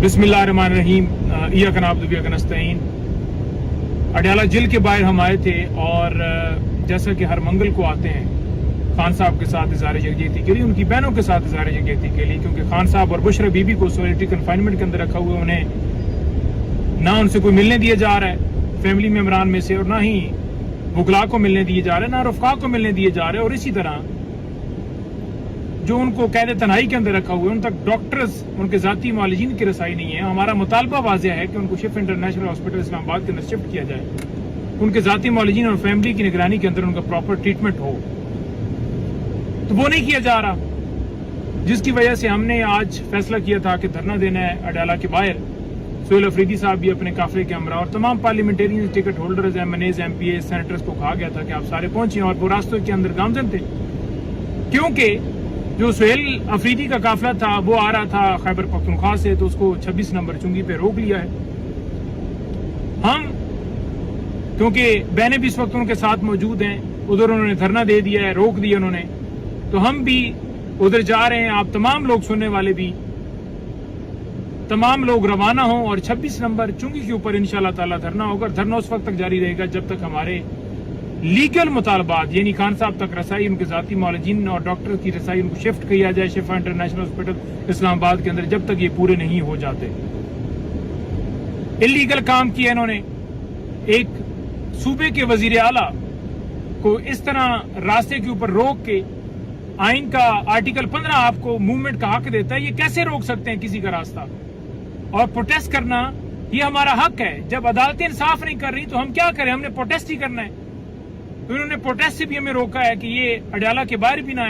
बिस्मिल्लाहिर्रहमानिर्रहीम इय्याका नअब्दु व इय्याका नस्तईन। अडयाला जेल के बाहर हम आए थे और जैसा कि हर मंगल को आते हैं खान साहब के साथ इज़हार यकजहती के लिए, उनकी बहनों के साथ इज़हार यकजहती के लिए, क्योंकि खान साहब और बुशरा बीबी को सॉलिटरी कन्फाइनमेंट के अंदर रखा हुआ, उन्हें ना उनसे कोई मिलने दिया जा रहा है फैमिली मेम्बरान में से, और ना ही वकला को मिलने दिए जा रहे हैं, ना रफ़का को मिलने दिए जा रहे हैं। और इसी तरह जो उनको कैद तन्हाई के अंदर रखा हुआ है उन तक डॉक्टर्स, उनके ज़ाती मालिजीन की रसाई नहीं है। हमारा मुतालबा वाज़ेह है कि उनको शिफ्ट इंटरनेशनल हॉस्पिटल इस्लामाबाद के अंदर शिफ्ट किया जाए, उनके ज़ाती मालिजीन और फैमिली की निगरानी के अंदर उनका प्रॉपर ट्रीटमेंट हो, तो वो नहीं किया जा रहा, जिसकी वजह से हमने आज फैसला किया था कि धरना देना है अडयाला के बाहर। सुहेल अफरीदी साहब भी अपने काफिले के हमरा और तमाम parliamentarian, ticket holders, MNAs, MPAs, senators को कहा गया था कि आप सारे पहुंचे, और वो रास्तों के अंदर गामजन थे, क्योंकि जो सुहेल अफरीदी का काफिला था वो आ रहा था खैबर पख्तूनख्वा से, तो उसको 26 नंबर चुंगी पे रोक लिया है। हम क्योंकि बहनें भी इस वक्त उनके साथ मौजूद हैं, उधर उन्होंने धरना दे दिया है, रोक दिया उन्होंने, तो हम भी उधर जा रहे हैं। आप तमाम लोग सुनने वाले भी, तमाम लोग रवाना हों और 26 नंबर चुंगी के ऊपर इंशाअल्लाह ताला धरना होगा। धरना उस वक्त तक जारी रहेगा जब तक हमारे लीगल मुतालबात, यानी खान साहब तक रसाई, उनके ज़ाती मौलजीन और डॉक्टर की रसाई, उनको शिफ्ट किया जाए शिफा इंटरनेशनल हॉस्पिटल इस्लामाबाद के अंदर, जब तक ये पूरे नहीं हो जाते। इलीगल काम किया इन्होंने। एक सूबे के वजीर आला को इस तरह रास्ते के ऊपर रोक के, आइन का आर्टिकल 15 आपको मूवमेंट का हक देता है, ये कैसे रोक सकते हैं किसी का रास्ता? और प्रोटेस्ट करना ये हमारा हक है। जब अदालतें इंसाफ नहीं कर रही तो हम क्या करें? हमने प्रोटेस्ट ही करना है। तो इन्होंने प्रोटेस्ट से भी हमें रोका है कि ये अडयाला के बाहर भी ना आए।